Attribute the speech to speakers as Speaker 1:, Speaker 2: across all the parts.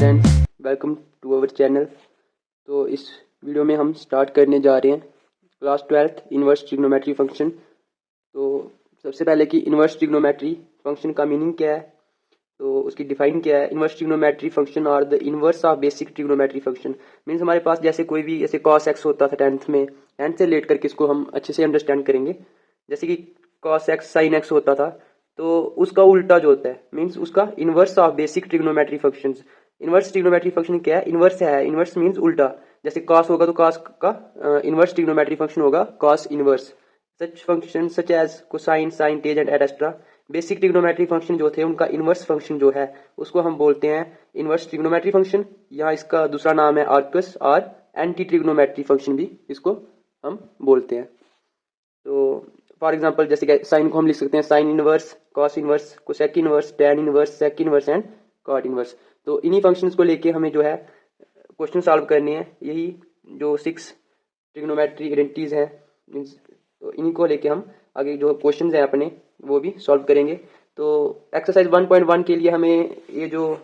Speaker 1: Friends, welcome to our channel. तो इस video में हम स्टार्ट करने जा रहे हैं class 12th inverse trigonometry function. तो सबसे पहले कि इन्वर्स ट्रिग्नोमेट्री फंक्शन का मीनिंग क्या है, तो उसकी डिफाइन क्या है। इन्वर्स ट्रिग्नोमेट्री फंक्शन और the inverse of basic trigonometry function means हमारे पास जैसे कोई भी जैसे cos x होता था 10th में, 10th से रिलेट करके इसको हम अच्छे से अंडरस्टैंड करेंगे। जैसे कि cos x sin x होता था, तो उसका उल्टा जो होता है मीन्स उसका inverse of basic trigonometry functions. Inverse trigonometry function क्या है? इन्वर्स है, इन्वर्स मीन्स उल्टा। जैसे cos होगा तो cos का इन्वर्स ट्रिग्नोमेट्री फंक्शन होगा cos inverse. Such function such as cosine sine टेज and etcetera. Basic trigonometry function जो थे उनका इन्वर्स फंक्शन जो है उसको हम बोलते हैं इन्वर्स ट्रिग्नोमेट्री फंक्शन। यहाँ इसका दूसरा नाम है आर्कस और एंटी ट्रिग्नोमेट्री फंक्शन भी इसको हम बोलते हैं। तो फॉर एग्जांपल जैसे साइन को हम लिख सकते हैं sine inverse, cos inverse, cosec inverse, tan inverse, sec inverse and cot inverse. तो इन्हीं फंक्शंस को लेके हमें जो है क्वेश्चन सॉल्व करने हैं। यही जो 6 ट्रिग्नोमेट्री आइडेंटिटीज हैं, तो इन्हीं को लेके हम आगे जो क्वेश्चंस हैं अपने वो भी सॉल्व करेंगे। तो एक्सरसाइज 1.1 के लिए हमें ये जो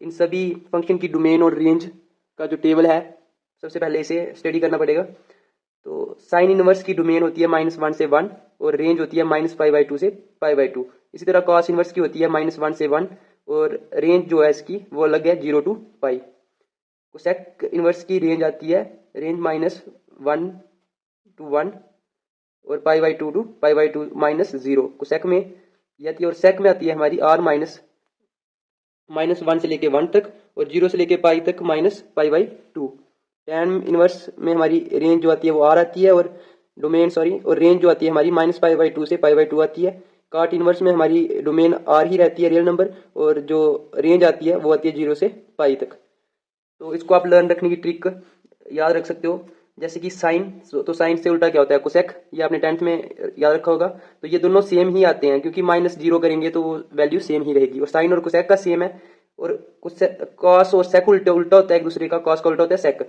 Speaker 1: इन सभी फंक्शन की डोमेन और रेंज का जो टेबल है सबसे पहले इसे स्टडी करना पड़ेगा। तो साइन इनवर्स की डोमेन होती है -1 से 1 और रेंज होती है -π/2 से π/2। इसी तरह कॉस इनवर्स की होती है -1 से 1 और रेंज जो है इसकी वो अलग है 0 to π। कोसेक इनवर्स की रेंज आती है रेंज -1 to 1 और π/2 to π/2 -0 कोसेक में ये आती है। और सेक में आती है हमारी r -1 से लेके 1 तक और 0 से लेके π तक -π/2। टैन इनवर्स में हमारी रेंज जो आती है वो r आती है और डोमेन और रेंज जो आती है हमारी -π/2 से π/2 आती है। काट इनवर्स में हमारी डोमेन r ही रहती है रियल नंबर और जो रेंज आती है वो आती है 0 से π तक। तो इसको आप लर्न रखने की ट्रिक याद रख सकते हो। जैसे कि साइन, तो साइन से उल्टा क्या होता है? कोसेक, ये आपने 10th में याद रखा होगा। तो ये दोनों सेम ही आते हैं क्योंकि -0 करेंगे तो वो वैल्यू सेम ही रहेगी और साइन और कोसेक का सेम है। और कॉस और सेक उल्टा उल्टा होता है एक दूसरे का, कॉस का उल्टा होता है सेक।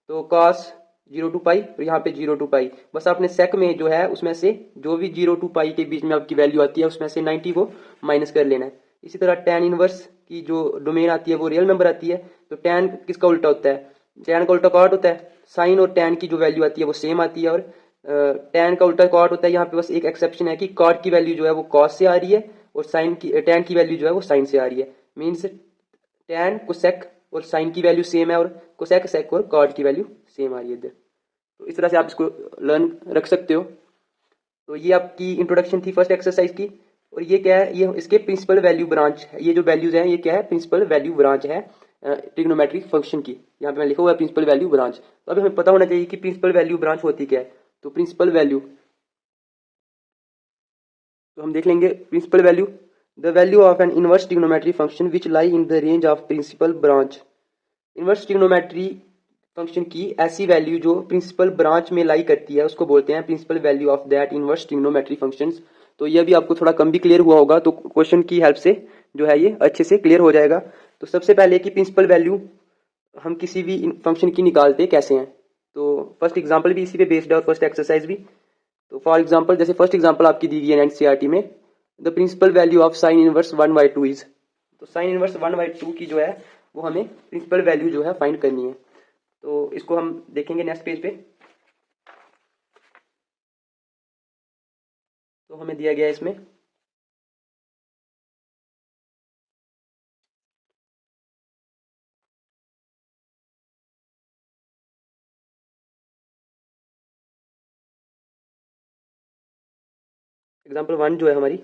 Speaker 1: तो कॉस 0 to π और यहाँ पे 0 to π। बस आपने सेक में जो है उसमें से जो भी 0 to π के बीच में आपकी वैल्यू आती है उसमें से 90 को माइनस कर लेना है। इसी तरह टैन इनवर्स की जो डोमेन आती है वो रियल नंबर आती है। तो टैन किसका उल्टा होता है? टैन का उल्टा कॉट होता है। साइन और टैन की जो वैल्यू आती है वो सेम आती है और टैन का उल्टा कॉट होता है। यहाँ पे बस एक एक्सेप्शन है कि कॉट की वैल्यू जो है वो कॉस से आ रही है और साइन की टैन की वैल्यू जो है वो साइन से आ रही है। मीन्स टैन कोसेक और साइन की वैल्यू सेम है और कोसेक सेक और कॉट की वैल्यू सेम आ रही है इधर। तो इस तरह से आप इसको लर्न रख सकते हो। तो ये आपकी इंट्रोडक्शन थी फर्स्ट एक्सरसाइज की। और ये क्या है? ये इसके प्रिंसिपल वैल्यू ब्रांच है। ये जो वैल्यूज हैं ये क्या है? प्रिंसिपल वैल्यू ब्रांच है ट्रिग्नोमेट्रिक फंक्शन की। यहाँ पे मैं लिखा हुआ है प्रिंसिपल वैल्यू ब्रांच। तो अभी हमें पता होना चाहिए कि प्रिंसिपल वैल्यू ब्रांच होती क्या है। तो प्रिंसिपल वैल्यू, तो हम देख लेंगे principal value, the value of an inverse trigonometry function which lie in the range of principal branch. Inverse trigonometry function की ऐसी वैल्यू जो प्रिंसिपल ब्रांच में लाई करती है उसको बोलते हैं principal value of that inverse trigonometry functions. तो ये भी आपको थोड़ा कम भी क्लियर हुआ होगा, तो क्वेश्चन की हेल्प से जो है ये अच्छे से क्लियर हो जाएगा। तो सबसे पहले कि प्रिंसिपल वैल्यू हम किसी भी फंक्शन की निकालते कैसे हैं। तो फर्स्ट एग्जांपल भी इसी पे बेस्ड है और फर्स्ट एक्सरसाइज भी। तो फॉर एग्जांपल जैसे फर्स्ट एग्जांपल आपकी दी गई है एनसीईआरटी में, the principal value of sine inverse 1/2 is. तो साइन इनवर्स 1/2 की जो है वो हमें प्रिंसिपल वैल्यू जो है फाइंड करनी है। तो इसको हम देखेंगे नेक्स्ट पेज पे। तो हमें दिया गया है इसमें एग्जांपल 1 जो है हमारी,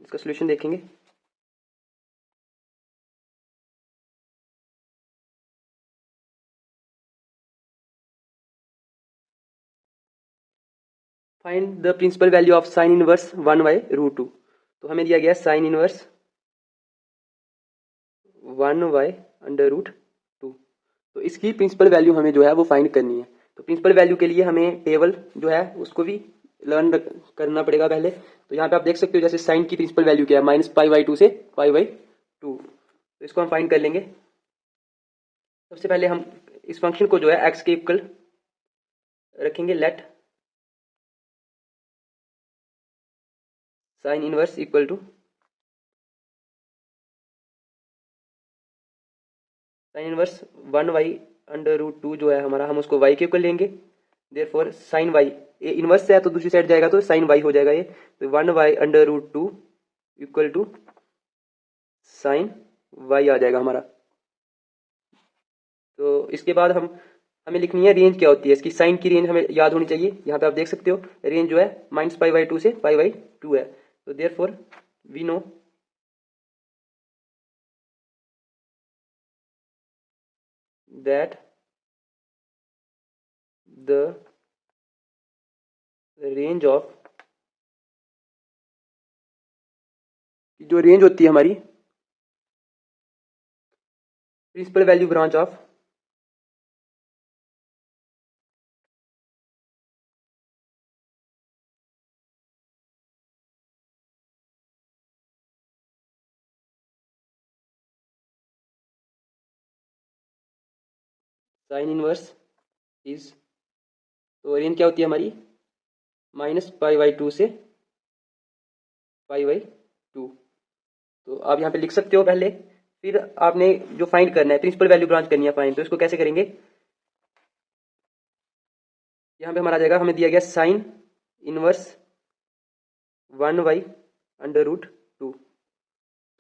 Speaker 1: इसका सोल्यूशन देखेंगे। Find the principal value of sine inverse 1/√2। तो हमें दिया गया साइन इनवर्स 1/√2। तो इसकी प्रिंसिपल वैल्यू हमें जो है वो फाइंड करनी है। तो प्रिंसिपल वैल्यू के लिए हमें टेबल जो है उसको भी लर्न करना पड़ेगा पहले। तो यहाँ पे आप देख सकते हो जैसे साइन की प्रिंसिपल वैल्यू क्या है? -π/2 से π/2। तो इसको हम फाइंड कर लेंगे। सबसे पहले हम इस फंक्शन को जो है एक्स के इक्वल रखेंगे। Let sine inverse equal to sine inverse 1y/√2 जो है हमारा, हम उसको y के इक्वल लेंगे। देयरफॉर साइन y, ये इनवर्स से है तो दूसरी साइड जाएगा तो साइन y हो जाएगा ये, तो 1y/√2 equal to sine y आ जाएगा हमारा। तो इसके बाद हमें लिखनी है रेंज क्या होती है इसकी, साइन की रेंज हमें याद होनी चाहिए। यहाँ पे आप देख सकते हो रेंज जो है -π/2 से π/2 है। तो therefore we know that the range of, जो रेंज होती है हमारी principal value branch of sine inverse is, तो रेंज क्या होती है हमारी -π/2 से π/2। तो आप यहाँ पे लिख सकते हो पहले, फिर आपने जो फाइंड करना है प्रिंसिपल वैल्यू ब्रांच करनी है फाइंड, तो इसको कैसे करेंगे। यहाँ पे हमारा आ जाएगा, हमें दिया गया साइन इनवर्स 1y/√2।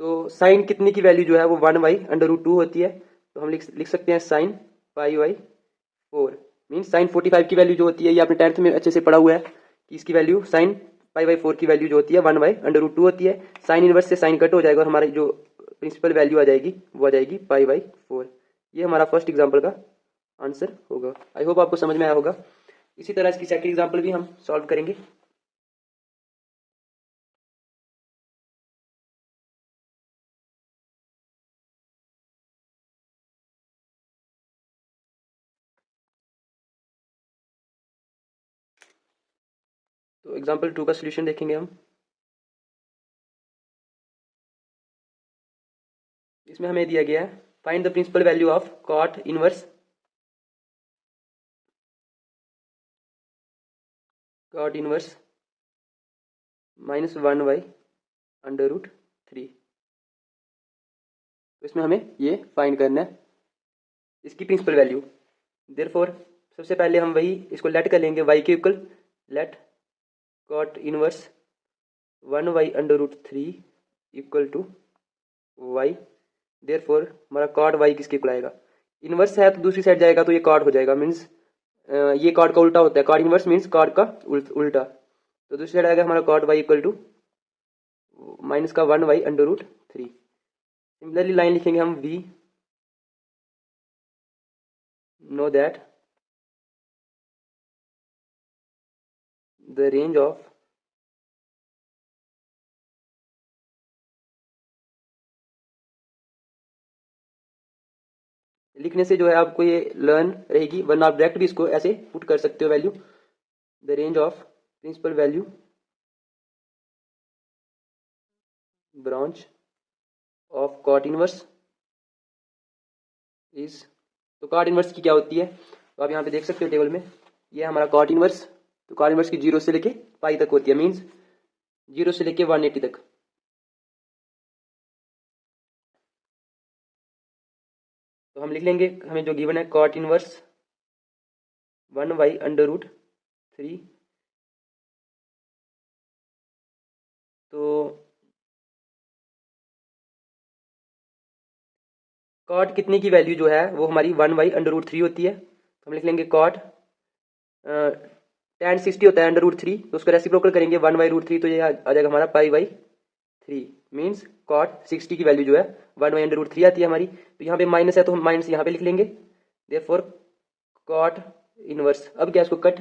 Speaker 1: तो साइन कितने की वैल्यू जो है वो 1y/√2 होती है, तो हम लिख सकते हैं साइन π/4 मीन साइन 45 की वैल्यू जो होती है, ये आपने 10th में अच्छे से पढ़ा हुआ है कि इसकी वैल्यू साइन π/4 की वैल्यू जो होती है 1y/√2 होती है। साइन इनवर्स से साइन कट हो जाएगा और हमारी जो प्रिंसिपल वैल्यू आ जाएगी वो आ जाएगी π/4। ये हमारा फर्स्ट एग्जाम्पल का आंसर होगा। आई होप आपको समझ में आया होगा। इसी तरह इसकी सेकंड एग्जाम्पल भी हम सॉल्व करेंगे। तो एग्जाम्पल 2 का सोल्यूशन देखेंगे हम। इसमें हमें दिया गया है find the principal value of cot inverse -1y/√3। तो इसमें हमें ये फाइंड करना है इसकी प्रिंसिपल वैल्यू। देयरफॉर सबसे पहले हम वही इसको लेट कर लेंगे y के equal, let cot inverse 1y/√3 equal to y। Therefore हमारा कॉट y किसके इक्वल आएगा, इनवर्स है तो दूसरी साइड जाएगा तो ये कॉट हो जाएगा, मीन्स ये कॉट का उल्टा होता है, कॉट इनवर्स मीन्स कॉट का उल्टा। तो दूसरी साइड आएगा हमारा cot y equal to minus का 1y/√3। सिमिलरली लाइन लिखेंगे हम, we know that the range of लिखने से जो है आपको ये लर्न रहेगी, वरना आप डायरेक्ट भी इसको ऐसे पुट कर सकते हो value. The range of principal value branch of cot inverse is, तो कॉट इनवर्स की क्या होती है, तो आप यहाँ पे देख सकते हो टेबल में, ये हमारा कॉट इनवर्स। तो कॉट इनवर्स की 0 से लेके पाई तक होती है, मीन्स 0 से लेके 180 तक। तो हम लिख लेंगे, हमें जो गिवन है कॉट इनवर्स 1y/√3। तो कॉट कितने की वैल्यू जो है वो हमारी 1y/√3 होती है। तो हम लिख लेंगे कॉट tan 60 होता है √3, तो उसको रेसिप्रोकल करेंगे 1/√3, तो ये आ जाएगा हमारा π/3 मीन्स कॉट 60 की वैल्यू जो है 1y/√3 आती है हमारी। तो यहाँ पे माइनस है तो हम माइनस यहाँ पे लिख लेंगे। देयरफॉर कॉट इनवर्स, अब क्या इसको कट,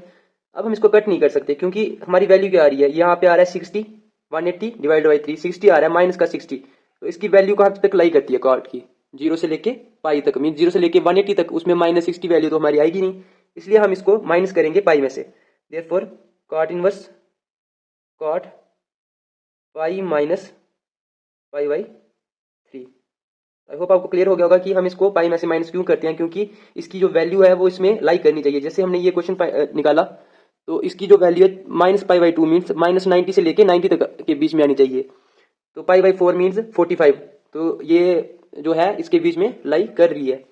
Speaker 1: अब हम इसको कट नहीं कर सकते क्योंकि हमारी वैल्यू क्या आ रही है, यहाँ पे आ रहा है 60, 180 डिवाइड बाई 3, 60 आ रहा है माइनस का 60। तो इसकी वैल्यू कहाँ तक लाई करती है कॉट की, 0 से लेके पाई तक, मीन 0 से लेके 180 तक, उसमें -60 वैल्यू तो हमारी आएगी नहीं, इसलिए हम इसको माइनस करेंगे पाई में से। Therefore cot inverse cot pi minus π/3। I hope आपको क्लियर हो गया होगा कि हम इसको पाई में से माइनस क्यों करते हैं, क्योंकि इसकी जो वैल्यू है वो इसमें लाई करनी चाहिए। जैसे हमने ये क्वेश्चन निकाला तो इसकी जो वैल्यू है -π/2 मीन्स -90 से लेके 90 तक के बीच में आनी चाहिए। तो π/4 मीन्स 45, तो ये जो है इसके बीच में लाई कर रही है।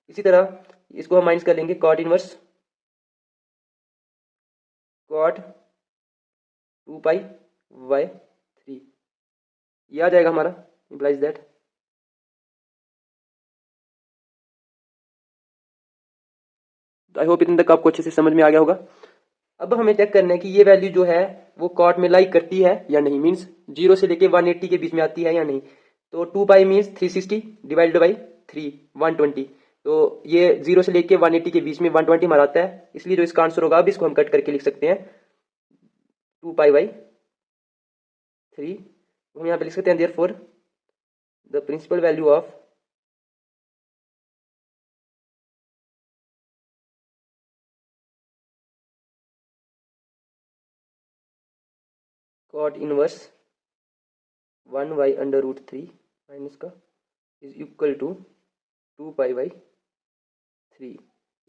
Speaker 1: इसी तरह इसको हम माइनस कर लेंगे कॉट इनवर्स कॉट 2π/3, ये आ जाएगा हमारा, इम्प्लाइज दैट आई होप इतने तक आपको अच्छे से समझ में आ गया होगा। अब हमें चेक करना है कि ये वैल्यू जो है वो कॉट में लाई करती है या नहीं, मीन्स 0 से लेके 180 के बीच में आती है या नहीं। तो 2π मीन्स 360 डिवाइडेड बाई 3 120, तो ये 0 से लेके 180 के बीच में 120 हमारा आता है, इसलिए जो इसका आंसर होगा अब इसको हम कट करके लिख सकते हैं 2π/3। हम यहाँ पे लिख सकते हैं therefore the principal value of cot inverse 1/√3 minus का इज इक्वल टू 2π/3।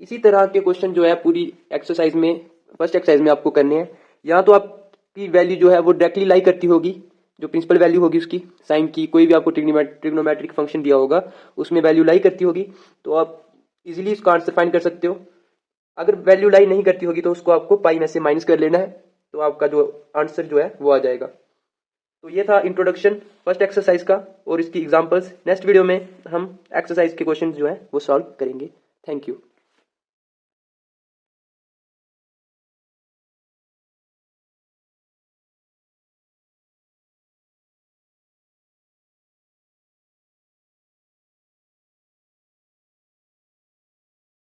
Speaker 1: इसी तरह के क्वेश्चन जो है पूरी एक्सरसाइज में, फर्स्ट एक्सरसाइज में आपको करने हैं। यहाँ तो आपकी वैल्यू जो है वो डायरेक्टली लाई करती होगी, जो प्रिंसिपल वैल्यू होगी उसकी साइन की, कोई भी आपको ट्रिग्नोमेट्रिक फंक्शन दिया होगा उसमें वैल्यू लाई करती होगी, तो आप इजीली इसका आंसर फाइंड कर सकते हो। अगर वैल्यू लाई नहीं करती होगी तो उसको आपको पाई में से माइनस कर लेना है, तो आपका जो आंसर जो है वो आ जाएगा। तो ये था इंट्रोडक्शन फर्स्ट एक्सरसाइज का और इसकी एग्जांपल्स। नेक्स्ट वीडियो में हम एक्सरसाइज के क्वेश्चन जो है वो सॉल्व करेंगे। Thank you.